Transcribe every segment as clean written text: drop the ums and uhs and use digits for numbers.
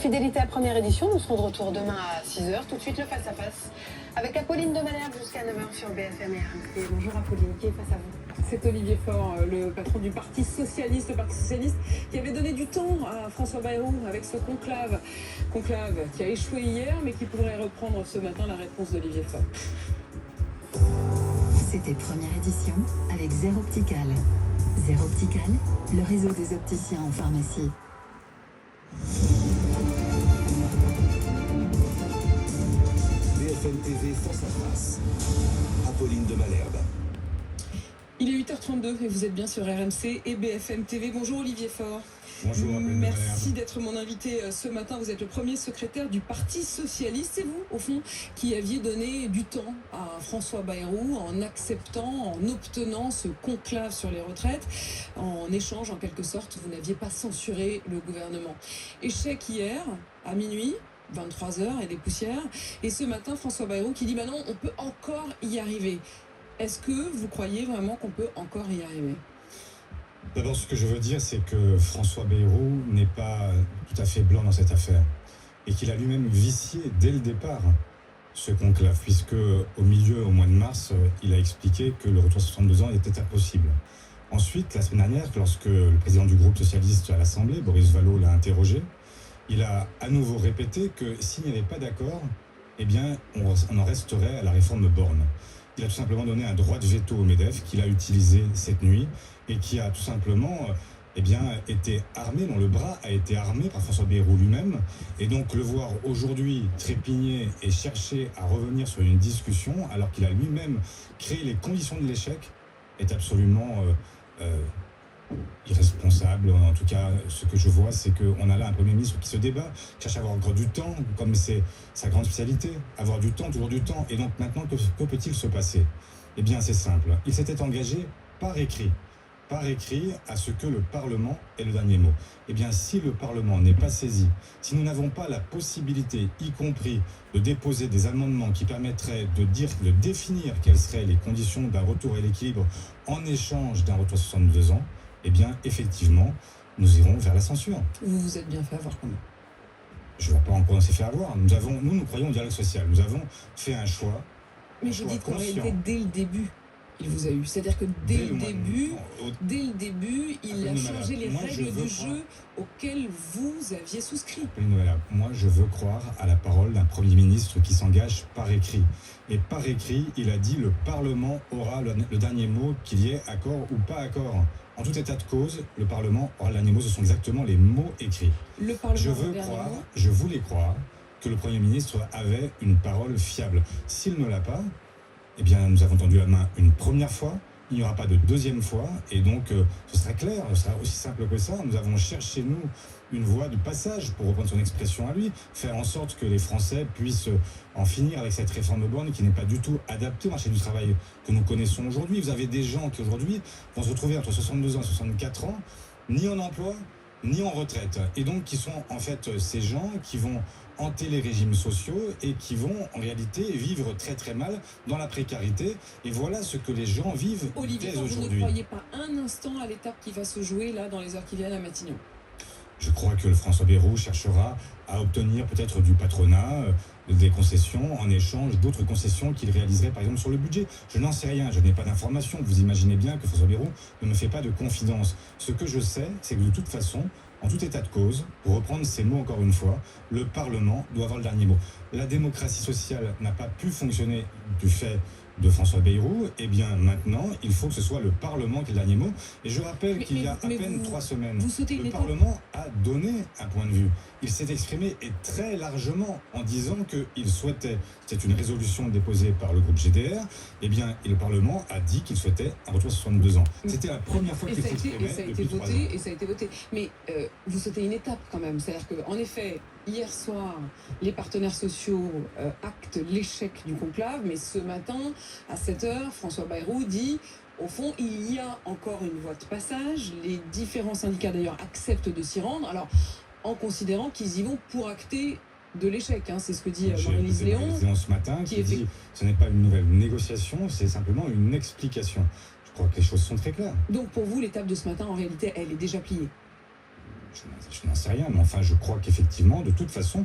fidélité à Première Édition. Nous serons de retour demain à 6h. Tout de suite, le face-à-face avec Apolline de Malherbe jusqu'à 9h sur BFM et RMC. Bonjour Apolline, qui est face à vous? C'est Olivier Faure, le patron du Parti Socialiste. Le Parti Socialiste qui avait donné du temps à François Bayrou avec ce conclave. Conclave qui a échoué hier, mais qui pourrait reprendre ce matin. La réponse d'Olivier Faure. C'était Première Édition avec Zero Optical. Zero Optical, le réseau des opticiens en pharmacie. BFM TV face à face. Apolline de Malherbe. Il est 8h32 et vous êtes bien sur RMC et BFM TV. Bonjour Olivier Faure. Bonjour, merci d'être mon invité ce matin. Vous êtes le premier secrétaire du Parti Socialiste. C'est vous, au fond, qui aviez donné du temps à François Bayrou en acceptant, en obtenant ce conclave sur les retraites. En échange, en quelque sorte, vous n'aviez pas censuré le gouvernement. Échec hier, à minuit, 23h et des poussières. Et ce matin, François Bayrou qui dit « Bah non, on peut encore y arriver ». Est-ce que vous croyez vraiment qu'on peut encore y arriver ? D'abord, ce que je veux dire, c'est que François Bayrou n'est pas tout à fait blanc dans cette affaire et qu'il a lui-même vicié dès le départ ce conclave, puisque au mois de mars, il a expliqué que le retour à 62 ans était impossible. Ensuite, la semaine dernière, lorsque le président du groupe socialiste à l'Assemblée, Boris Vallaud, l'a interrogé, il a à nouveau répété que s'il n'y avait pas d'accord, eh bien, on en resterait à la réforme Borne. Il a tout simplement donné un droit de veto au MEDEF qu'il a utilisé cette nuit et qui a tout simplement été armé, dont le bras a été armé par François Bayrou lui-même. Et donc le voir aujourd'hui trépigner et chercher à revenir sur une discussion alors qu'il a lui-même créé les conditions de l'échec est absolument irresponsable. En tout cas, ce que je vois, c'est qu'on a là un Premier ministre qui se débat, qui cherche à avoir encore du temps, comme c'est sa grande spécialité, avoir du temps, toujours du temps. Et donc maintenant, que peut-il se passer ? Eh bien, c'est simple. Il s'était engagé par écrit à ce que le Parlement ait le dernier mot. Eh bien, si le Parlement n'est pas saisi, si nous n'avons pas la possibilité, y compris de déposer des amendements qui permettraient de définir quelles seraient les conditions d'un retour à l'équilibre en échange d'un retour à 62 ans, eh bien, effectivement, nous irons vers la censure. Vous vous êtes bien fait avoir quand même. Je ne vois pas en quoi on s'est fait avoir. Nous croyons au dialogue social. Nous avons fait un choix. Mais je dis qu'en réalité, dès le début, il vous a eu. C'est-à-dire que dès le début, il a changé les règles du jeu auxquelles vous aviez souscrit. Moi, je veux croire à la parole d'un Premier ministre qui s'engage par écrit. Et par écrit, il a dit le Parlement aura le dernier mot, qu'il y ait accord ou pas accord. En tout état de cause, le Parlement aura le dernier mot. Ce sont exactement les mots écrits. Je voulais croire que le Premier ministre avait une parole fiable. S'il ne l'a pas, eh bien, nous avons tendu la main une première fois, il n'y aura pas de deuxième fois, et donc ce sera clair, ce sera aussi simple que ça. Nous avons cherché, nous, une voie de passage, pour reprendre son expression à lui, faire en sorte que les Français puissent en finir avec cette réforme Borne qui n'est pas du tout adaptée au marché du travail que nous connaissons aujourd'hui. Vous avez des gens qui aujourd'hui vont se retrouver entre 62 ans et 64 ans, ni en emploi, ni en retraite, et donc qui sont en fait ces gens qui vont hanter les régimes sociaux et qui vont en réalité vivre très très mal dans la précarité. Et voilà ce que les gens vivent Olivier, dès aujourd'hui. Vous ne croyez pas un instant à l'étape qui va se jouer là dans les heures qui viennent à Matignon? Je crois que le François Bayrou cherchera à obtenir peut-être du patronat des concessions en échange d'autres concessions qu'il réaliserait par exemple sur le budget. Je n'en sais rien, je n'ai pas d'informations. Vous imaginez bien que François Bayrou ne me fait pas de confidence. Ce que je sais, c'est que de toute façon, en tout état de cause, pour reprendre ces mots encore une fois, le Parlement doit avoir le dernier mot. La démocratie sociale n'a pas pu fonctionner du fait de François Bayrou, et bien maintenant, il faut que ce soit le Parlement qui ait le dernier mot. Et je rappelle qu'il y a à peine 3 semaines, le Parlement a donné un point de vue. Il s'est exprimé et très largement en disant qu'il souhaitait, c'est une résolution déposée par le groupe GDR, et bien et le Parlement a dit qu'il souhaitait un retour à 62 ans. C'était la première fois qu'il s'exprimait depuis 3 ans. Et ça a été voté. Mais vous sautez une étape quand même. C'est-à-dire qu'en effet, hier soir, les partenaires sociaux actent l'échec du conclave, mais ce matin, à 7h, François Bayrou dit au fond, il y a encore une voie de passage. Les différents syndicats d'ailleurs acceptent de s'y rendre. Alors, en considérant qu'ils y vont pour acter de l'échec. C'est ce que dit Marie-Lise Léon. Ce matin, qui dit ce n'est pas une nouvelle négociation, c'est simplement une explication. Je crois que les choses sont très claires. Donc pour vous, l'étape de ce matin, en réalité, elle est déjà pliée. je n'en sais rien, mais enfin, je crois qu'effectivement, de toute façon,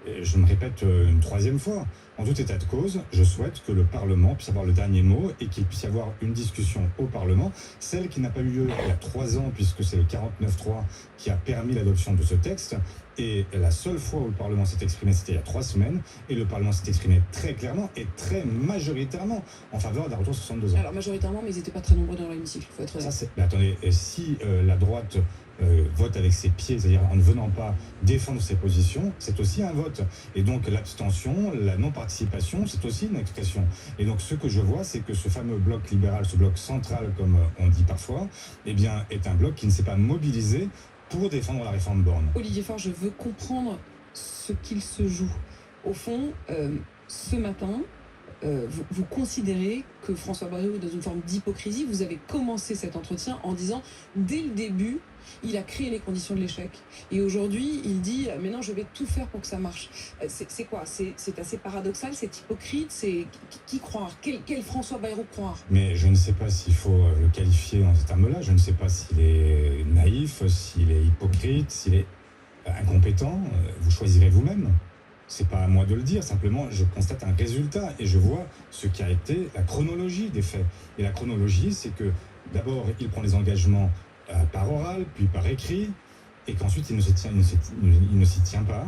et je me répète une troisième fois, en tout état de cause, je souhaite que le Parlement puisse avoir le dernier mot et qu'il puisse y avoir une discussion au Parlement, celle qui n'a pas eu lieu il y a 3 ans, puisque c'est le 49.3 qui a permis l'adoption de ce texte. Et la seule fois où le Parlement s'est exprimé, c'était il y a 3 semaines, et le Parlement s'est exprimé très clairement et très majoritairement en faveur d'un retour à 62 ans. Alors majoritairement, mais ils n'étaient pas très nombreux dans l'hémicycle, il faut être honnête. Mais attendez, si la droite vote avec ses pieds, c'est-à-dire en ne venant pas défendre ses positions, c'est aussi un vote. Et donc l'abstention, la non-participation, c'est aussi une expression. Et donc ce que je vois, c'est que ce fameux bloc libéral, ce bloc central, comme on dit parfois, eh bien, est un bloc qui ne s'est pas mobilisé pour défendre la réforme Borne. Olivier Faure, je veux comprendre ce qu'il se joue. Au fond, ce matin, vous considérez que François Bayrou est dans une forme d'hypocrisie. Vous avez commencé cet entretien en disant, dès le début, il a créé les conditions de l'échec. Et aujourd'hui, il dit, mais non, je vais tout faire pour que ça marche. C'est quoi? C'est assez paradoxal, c'est hypocrite, c'est qui croire? Quel François Bayrou croire? Mais je ne sais pas s'il faut le qualifier en ces termes-là. Je ne sais pas s'il est naïf, s'il est hypocrite, s'il est incompétent. Vous choisirez vous-même. C'est pas à moi de le dire, simplement je constate un résultat et je vois ce qui a été la chronologie des faits. Et la chronologie, c'est que d'abord, il prend les engagements par oral, puis par écrit, et qu'ensuite il ne s'y tient pas,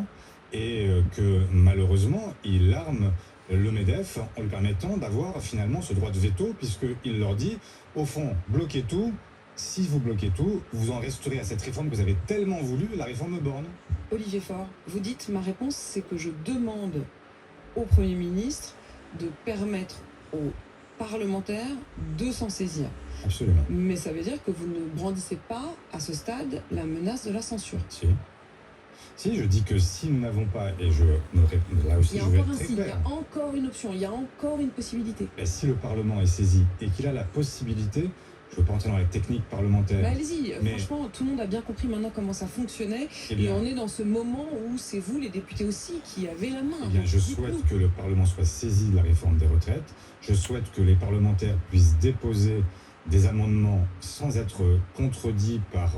et que malheureusement, il arme le MEDEF en lui permettant d'avoir finalement ce droit de veto, puisqu'il leur dit, au fond, bloquez tout. Si vous bloquez tout, vous en resterez à cette réforme que vous avez tellement voulu, la réforme Borne. Olivier Faure, vous dites, ma réponse, c'est que je demande au Premier ministre de permettre aux parlementaires de s'en saisir. Absolument. Mais ça veut dire que vous ne brandissez pas, à ce stade, la menace de la censure. Si, je dis que si nous n'avons pas, et là aussi, il y a je vais encore être un très signe, il y clair. a encore une option, il y a encore une possibilité. Et si le Parlement est saisi et qu'il a la possibilité, je ne veux pas entrer dans les techniques parlementaires. Bah allez-y, mais franchement, tout le monde a bien compris maintenant comment ça fonctionnait. Eh bien, Et on est dans ce moment où c'est vous, les députés aussi, qui avez la main. eh bien, je Dites-nous. souhaite que le Parlement soit saisi de la réforme des retraites. Je souhaite que les parlementaires puissent déposer des amendements sans être contredits par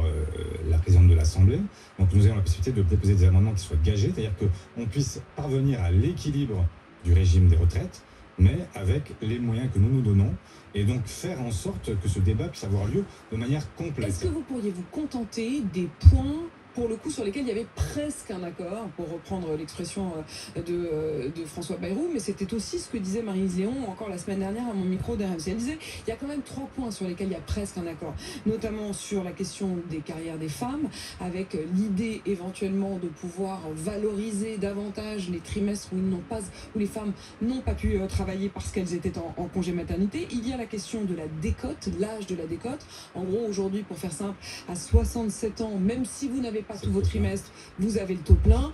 la présidente de l'Assemblée. Donc nous avons la possibilité de déposer des amendements qui soient gagés, c'est-à-dire qu'on puisse parvenir à l'équilibre du régime des retraites, mais avec les moyens que nous nous donnons, et donc faire en sorte que ce débat puisse avoir lieu de manière complète. Est-ce que vous pourriez vous contenter des points, pour le coup, sur lesquels il y avait presque un accord, pour reprendre l'expression de François Bayrou, mais c'était aussi ce que disait Maryse Léon encore la semaine dernière à mon micro d'RMC. Elle disait, il y a quand même 3 points sur lesquels il y a presque un accord, notamment sur la question des carrières des femmes, avec l'idée éventuellement de pouvoir valoriser davantage les trimestres où les femmes n'ont pas pu travailler parce qu'elles étaient en congé maternité. Il y a la question de la décote, l'âge de la décote. En gros, aujourd'hui, pour faire simple, à 67 ans, même si vous n'avez pas tous vos trimestres, vous avez le taux plein.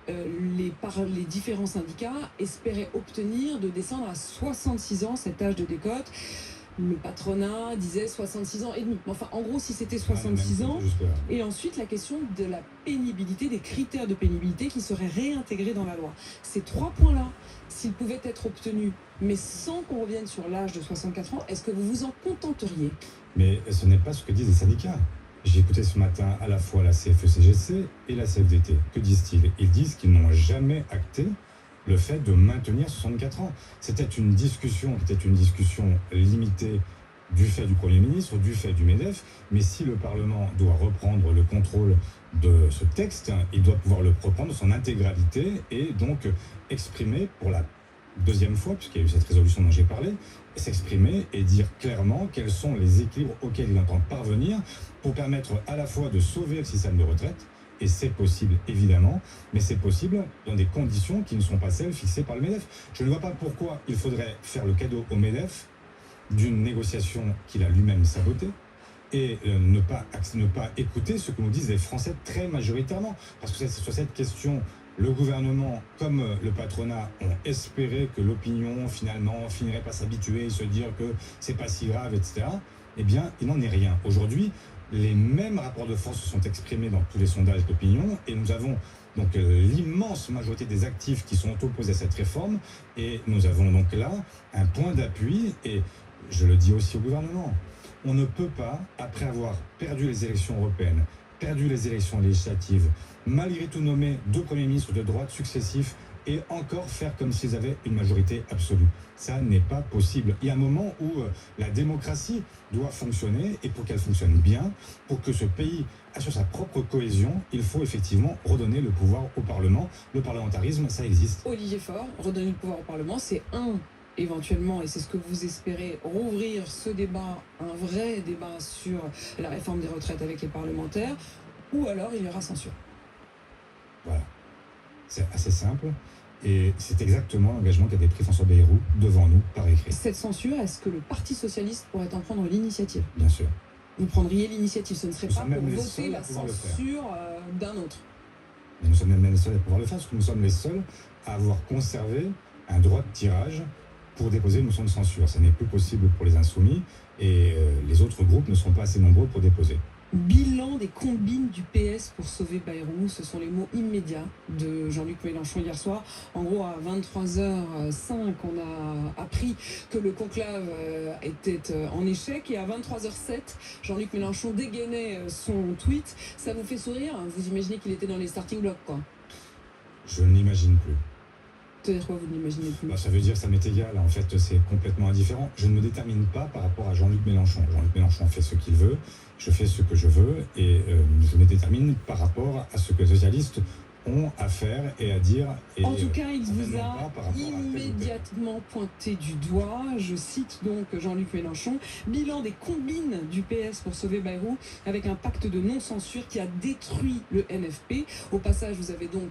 Les différents syndicats espéraient obtenir de descendre à 66 ans cet âge de décote. Le patronat disait 66 ans et demi. Enfin, en gros, si c'était 66 ans, et ensuite la question de la pénibilité, des critères de pénibilité qui seraient réintégrés dans la loi. Ces 3 points-là, s'ils pouvaient être obtenus, mais sans qu'on revienne sur l'âge de 64 ans, est-ce que vous vous en contenteriez? Mais ce n'est pas ce que disent les syndicats. J'ai écouté ce matin à la fois la CFE-CGC et la CFDT. Que disent-ils? Ils disent qu'ils n'ont jamais acté le fait de maintenir 64 ans. C'était une discussion qui était une discussion limitée du fait du Premier ministre, du fait du MEDEF, mais si le Parlement doit reprendre le contrôle de ce texte, il doit pouvoir le reprendre dans son intégralité et donc exprimer pour la deuxième fois, puisqu'il y a eu cette résolution dont j'ai parlé, s'exprimer et dire clairement quels sont les équilibres auxquels il entend parvenir pour permettre à la fois de sauver le système de retraite, et c'est possible évidemment, mais c'est possible dans des conditions qui ne sont pas celles fixées par le MEDEF. Je ne vois pas pourquoi il faudrait faire le cadeau au MEDEF d'une négociation qu'il a lui-même sabotée et ne pas écouter ce que nous disent les Français très majoritairement. Parce que sur cette question, le gouvernement comme le patronat ont espéré que l'opinion finalement finirait par s'habituer et se dire que c'est pas si grave, etc. Eh bien, il n'en est rien. Aujourd'hui, les mêmes rapports de force se sont exprimés dans tous les sondages d'opinion et nous avons donc l'immense majorité des actifs qui sont opposés à cette réforme et nous avons donc là un point d'appui et je le dis aussi au gouvernement, on ne peut pas, après avoir perdu les élections européennes, perdu les élections législatives, malgré tout nommer 2 premiers ministres de droite successifs et encore faire comme s'ils avaient une majorité absolue. Ça n'est pas possible. Il y a un moment où la démocratie doit fonctionner, et pour qu'elle fonctionne bien, pour que ce pays assure sa propre cohésion, il faut effectivement redonner le pouvoir au Parlement. Le parlementarisme, ça existe. Olivier Faure, redonner le pouvoir au Parlement, c'est éventuellement, et c'est ce que vous espérez, rouvrir ce débat, un vrai débat sur la réforme des retraites avec les parlementaires, ou alors il y aura censure. Voilà. C'est assez simple. Et c'est exactement l'engagement qu'avait pris François Bayrou devant nous par écrit. Cette censure, est-ce que le Parti socialiste pourrait en prendre l'initiative? Bien sûr. Vous prendriez l'initiative, ce ne serait Nous pas sommes même pour les voter seuls à la pouvoir le faire. censure d'un autre. Mais nous sommes même les seuls à pouvoir le faire, parce que nous sommes les seuls à avoir conservé un droit de tirage pour déposer une motion de censure. Ça n'est plus possible pour les insoumis, et les autres groupes ne sont pas assez nombreux pour déposer. Bilan des combines du PS pour sauver Bayrou, ce sont les mots immédiats de Jean-Luc Mélenchon hier soir. En gros, à 23h05, on a appris que le conclave était en échec, et à 23h07, Jean-Luc Mélenchon dégainait son tweet. Ça vous fait sourire? Vous imaginez qu'il était dans les starting blocks, quoi? Je ne l'imagine plus. C'est-à-dire quoi, vous n'imaginez plus? Ça veut dire que ça m'est égal. En fait, c'est complètement indifférent. Je ne me détermine pas par rapport à Jean-Luc Mélenchon. Jean-Luc Mélenchon fait ce qu'il veut, je fais ce que je veux, et je me détermine par rapport à ce que les socialistes ont à faire et à dire. Et en tout cas, il vous non a pas par rapport à tel ou tel. immédiatement pointé du doigt. Je cite donc Jean-Luc Mélenchon. Bilan des combines du PS pour sauver Bayrou, avec un pacte de non-censure qui a détruit le NFP. Au passage, vous avez donc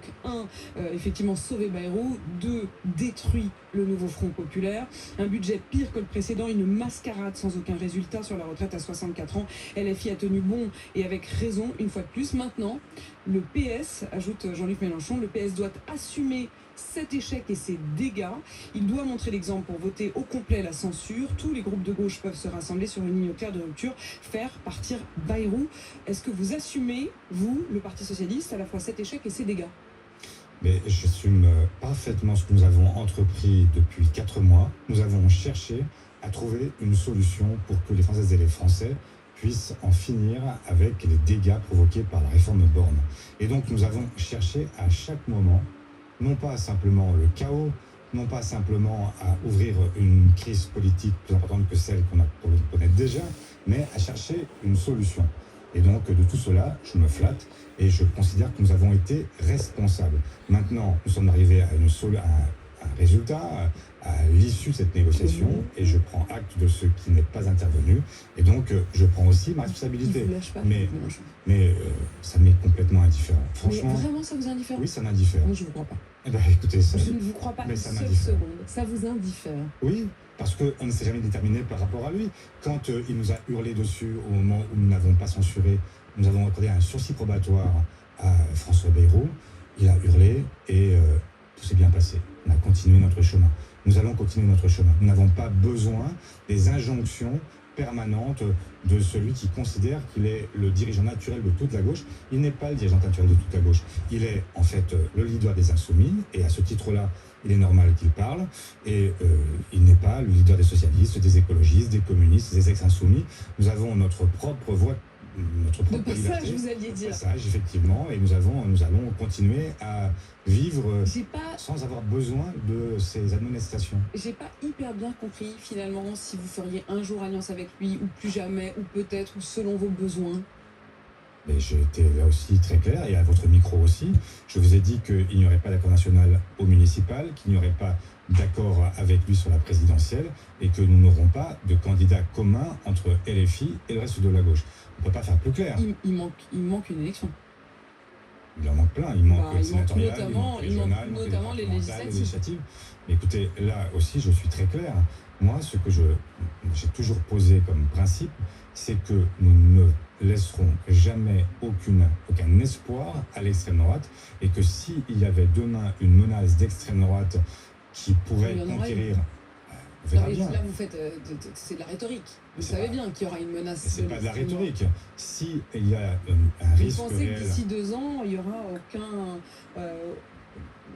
effectivement sauvé Bayrou, 2, détruit le nouveau Front populaire, un budget pire que le précédent, une mascarade sans aucun résultat sur la retraite à 64 ans. LFI a tenu bon, et avec raison, une fois de plus. Maintenant, le PS, ajoute Jean-Luc Mélenchon, le PS doit assumer cet échec et ses dégâts. Il doit montrer l'exemple pour voter au complet la censure. Tous les groupes de gauche peuvent se rassembler sur une ligne claire de rupture, faire partir Bayrou. Est-ce que vous assumez, vous, le Parti socialiste, à la fois cet échec et ses dégâts? Mais j'assume parfaitement ce que nous avons entrepris depuis 4 mois. Nous avons cherché à trouver une solution pour que les Françaises et les Français puissent en finir avec les dégâts provoqués par la réforme Borne. Et donc nous avons cherché à chaque moment, non pas simplement le chaos, non pas simplement à ouvrir une crise politique plus importante que celle qu'on connaît déjà, mais à chercher une solution. Et donc de tout cela, je me flatte et je considère que nous avons été responsables. Maintenant, nous sommes arrivés à un résultat, à l'issue de cette négociation, et je prends acte de ce qui n'est pas intervenu, et donc je prends aussi ma responsabilité. Il vous lâche pas, Mais ça m'est complètement indifférent. Franchement, mais vraiment, ça vous indiffère? Oui, ça m'indiffère. Moi, je ne vous crois pas. Eh ben, écoutez, ça, Je ne vous crois pas mais une ça seule m'indiffère. seconde. Ça vous indiffère? Oui, parce qu'on ne s'est jamais déterminé par rapport à lui. Quand il nous a hurlé dessus au moment où nous n'avons pas censuré, nous avons accordé un sursis probatoire à François Bayrou, il a hurlé et tout s'est bien passé. On a continué notre chemin. Nous allons continuer notre chemin. Nous n'avons pas besoin des injonctions permanentes de celui qui considère qu'il est le dirigeant naturel de toute la gauche. Il n'est pas le dirigeant naturel de toute la gauche. Il est en fait le leader des insoumis, et à ce titre-là, il est normal qu'il parle, et il n'est pas le leader des socialistes, des écologistes, des communistes, des ex-insoumis. Nous avons notre propre voie, notre propre De passage, liberté, vous alliez dire. passage, effectivement, et nous allons continuer à vivre J'ai pas sans avoir besoin de ces administrations. J'ai pas hyper bien compris finalement si vous feriez un jour alliance avec lui ou plus jamais, ou peut-être, ou selon vos besoins. Mais j'ai été là aussi très clair, et à votre micro aussi. Je vous ai dit qu'il n'y aurait pas d'accord national au municipal, qu'il n'y aurait pas d'accord avec lui sur la présidentielle, et que nous n'aurons pas de candidat commun entre LFI et le reste de la gauche. On ne peut pas faire plus clair. Il manque une élection. Il en manque plein. Il manque le il manque sénatorial, notamment- il il manque manque les régionales, notamment les départementales, législatives. Mais écoutez, là aussi, je suis très clair. Moi, ce que j'ai toujours posé comme principe, c'est que nous ne laisserons jamais aucun espoir à l'extrême droite, et que s'il y avait demain une menace d'extrême droite qui pourrait Il y en aurait conquérir, on Non, verra mais bien. là, vous faites, c'est de la rhétorique. Vous C'est savez pas- bien qu'il y aura une menace. Mais c'est pas de la l'extrême droite. rhétorique. S'il y a un Vous risque pensez que réel, d'ici 2 ans, il n'y aura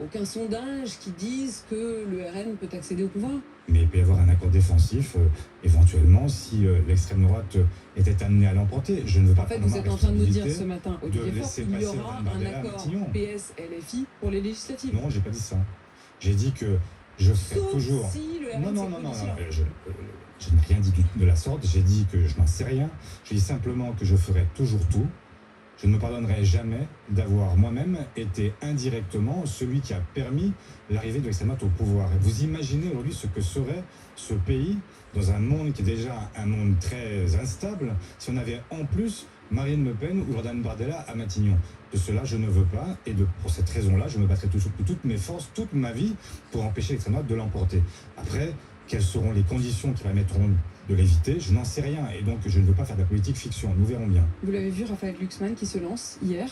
aucun sondage qui dise que le RN peut accéder au pouvoir. Mais il peut y avoir un accord défensif, éventuellement, si l'extrême droite était amenée à l'emporter. Je ne veux pas En fait, prendre vous ma êtes en train de nous dire responsabilité ce matin, de Olivier Faure, laisser qu'il y passer aura Jordan un Bardella à accord Matignon. PS-LFI pour les législatives. Non, j'ai pas dit ça. J'ai dit que je ferai Sauf toujours... si le RN Non, s'est positionné. je n'ai rien dit de la sorte. J'ai dit que je n'en sais rien. J'ai dit simplement que je ferai toujours tout. Je ne me pardonnerai jamais d'avoir moi-même été indirectement celui qui a permis l'arrivée de l'extrême droite au pouvoir. Et vous imaginez aujourd'hui ce que serait ce pays dans un monde qui est déjà un monde très instable si on avait en plus Marine Le Pen ou Jordan Bardella à Matignon. De cela, je ne veux pas, et pour cette raison-là, je me battrai de toutes mes forces, toute ma vie, pour empêcher l'extrême droite de l'emporter. Après, quelles seront les conditions qui permettront de l'éviter, je n'en sais rien, et donc je ne veux pas faire de la politique fiction, nous verrons bien. Vous l'avez vu, Raphaël Glucksmann qui se lance hier,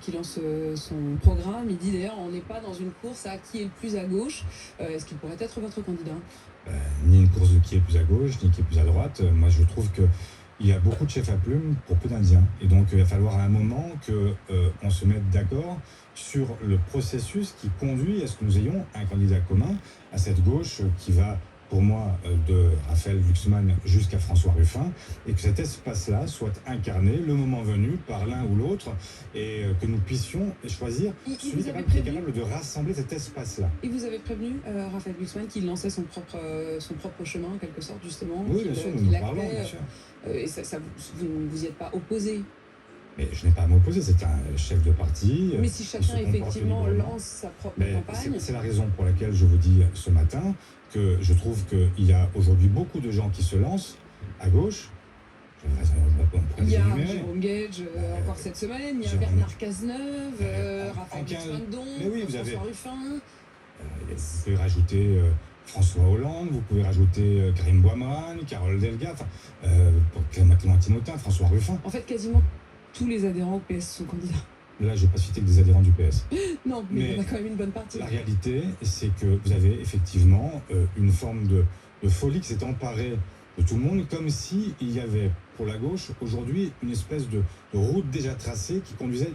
qui lance son programme. Il dit d'ailleurs, on n'est pas dans une course à qui est le plus à gauche. Est-ce qu'il pourrait être votre candidat ? Ni une course de qui est plus à gauche, ni qui est plus à droite. Moi, je trouve que il y a beaucoup de chefs à plume pour peu d'Indiens. Et donc, il va falloir à un moment qu'on se mette d'accord sur le processus qui conduit à ce que nous ayons un candidat commun à cette gauche qui va, pour moi, de Raphaël Glucksmann jusqu'à François Ruffin, et que cet espace-là soit incarné, le moment venu, par l'un ou l'autre, et que nous puissions choisir celui qui est capable de rassembler cet espace-là. Et vous avez prévenu Raphaël Glucksmann qu'il lançait son propre chemin, en quelque sorte, justement. Oui, bien sûr, nous nous parlons, bien sûr. Et vous ne vous y êtes pas opposé. Mais je n'ai pas à m'opposer, c'est un chef de parti. Mais si chacun, effectivement, lance sa propre campagne... C'est la raison pour laquelle je vous dis ce matin que je trouve qu'il y a aujourd'hui beaucoup de gens qui se lancent à gauche. Il y a Jérôme Gage encore cette semaine, il y a Bernard Cazeneuve, Raphaël Glucksmann, François Ruffin. Vous pouvez rajouter François Hollande, vous pouvez rajouter Karim Bouamran, Carole Delga, Clémentine Autain, François Ruffin. En fait, quasiment tous les adhérents au PS sont candidats. Là, je n'ai pas cité que des adhérents du PS. Non, mais il y en a quand même une bonne partie. La réalité, c'est que vous avez effectivement une forme de folie qui s'est emparée de tout le monde, comme s'il y avait pour la gauche aujourd'hui une espèce de route déjà tracée qui conduisait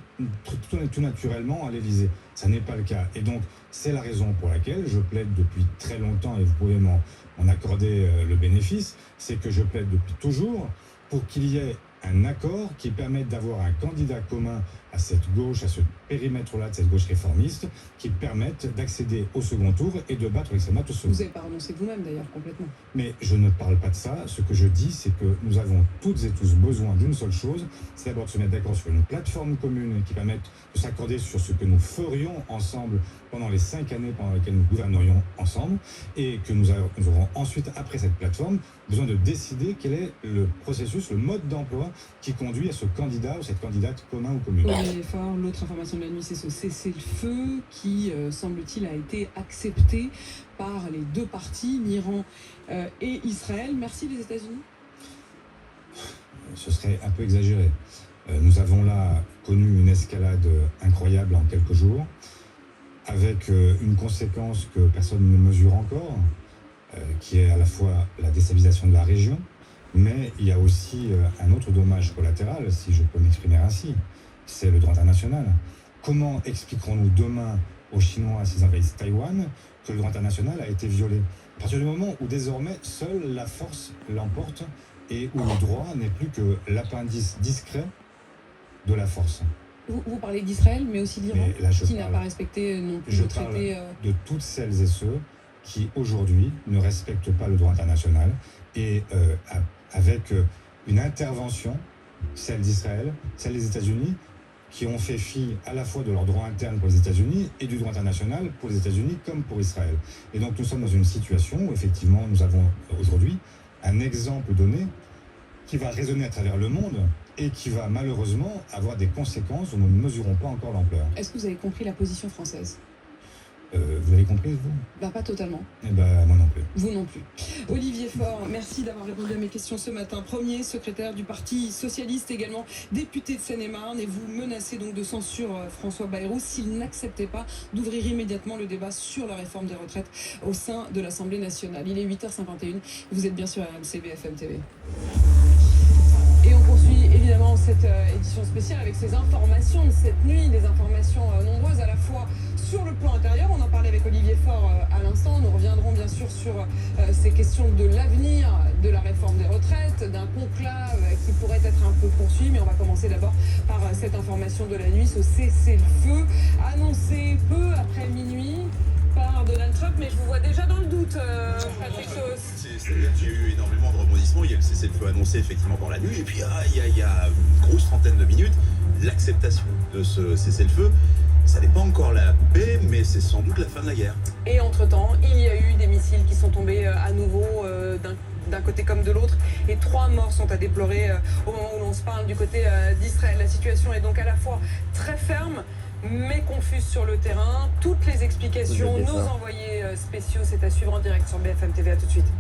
tout naturellement à l'Élysée. Ça n'est pas le cas. Et donc, c'est la raison pour laquelle je plaide depuis très longtemps, et vous pouvez m'en accorder le bénéfice, c'est que je plaide depuis toujours pour qu'il y ait un accord qui permette d'avoir un candidat commun à cette gauche, à ce périmètre-là de cette gauche réformiste, qui permette d'accéder au second tour et de battre l'extrême droite au second. Vous n'avez pas renoncé vous-même d'ailleurs complètement. Mais je ne parle pas de ça. Ce que je dis, c'est que nous avons toutes et tous besoin d'une seule chose, c'est d'abord de se mettre d'accord sur une plateforme commune qui permette de s'accorder sur ce que nous ferions ensemble pendant les 5 années pendant lesquelles nous gouvernerions ensemble, et que nous aurons ensuite, après cette plateforme, besoin de décider quel est le processus, le mode d'emploi qui conduit à ce candidat ou cette candidate commun ou commune. Olivier Faure, l'autre information de la nuit, c'est ce cessez-le-feu qui, semble-t-il, a été accepté par les deux parties, l'Iran et Israël. Merci les États-Unis. Ce serait un peu exagéré. Nous avons là connu une escalade incroyable en quelques jours, avec une conséquence que personne ne mesure encore, qui est à la fois la déstabilisation de la région, mais il y a aussi un autre dommage collatéral, si je peux m'exprimer ainsi, c'est le droit international. Comment expliquerons-nous demain aux Chinois s'ils envahissent Taïwan que le droit international a été violé? À partir du moment où désormais seule la force l'emporte et où le droit n'est plus que l'appendice discret de la force. Vous parlez d'Israël, mais aussi d'Iran, qui n'a pas respecté non plus le traité... de toutes celles et ceux qui aujourd'hui ne respectent pas le droit international et avec une intervention, celle d'Israël, celle des États-Unis, qui ont fait fi à la fois de leur droit interne pour les États-Unis et du droit international pour les États-Unis comme pour Israël. Et donc nous sommes dans une situation où effectivement nous avons aujourd'hui un exemple donné qui va résonner à travers le monde et qui va malheureusement avoir des conséquences dont nous ne mesurons pas encore l'ampleur. Est-ce que vous avez compris la position française ? Vous l'avez compris, vous ? Pas totalement. Moi non plus. Vous non plus. Olivier Faure, merci d'avoir répondu à mes questions ce matin. Premier secrétaire du Parti Socialiste, également député de Seine-et-Marne, et vous menacez donc de censure François Bayrou s'il n'acceptait pas d'ouvrir immédiatement le débat sur la réforme des retraites au sein de l'Assemblée nationale. Il est 8h51, vous êtes bien sûr à RMC BFM TV. Et on poursuit évidemment cette édition spéciale avec ces informations de cette nuit, des informations nombreuses à la fois sur le plan intérieur avec Olivier Faure à l'instant. Nous reviendrons bien sûr sur ces questions de l'avenir de la réforme des retraites, d'un conclave qui pourrait être un peu poursuivi. Mais on va commencer d'abord par cette information de la nuit, ce cessez-le-feu annoncé peu après minuit par Donald Trump. Mais je vous vois déjà dans le doute, Patrick Sauce. C'est-à-dire qu'il y a eu énormément de rebondissements. Il y a le cessez-le-feu annoncé effectivement dans la nuit. Et puis il y a une grosse trentaine de minutes, l'acceptation de ce cessez-le-feu. Ça n'est pas encore la paix, mais c'est sans doute la fin de la guerre. Et entre-temps, il y a eu des missiles qui sont tombés à nouveau d'un côté comme de l'autre. Et 3 morts sont à déplorer au moment où l'on se parle du côté d'Israël. La situation est donc à la fois très ferme, mais confuse sur le terrain. Toutes les explications, nos envoyés spéciaux, c'est à suivre en direct sur BFM TV. À tout de suite.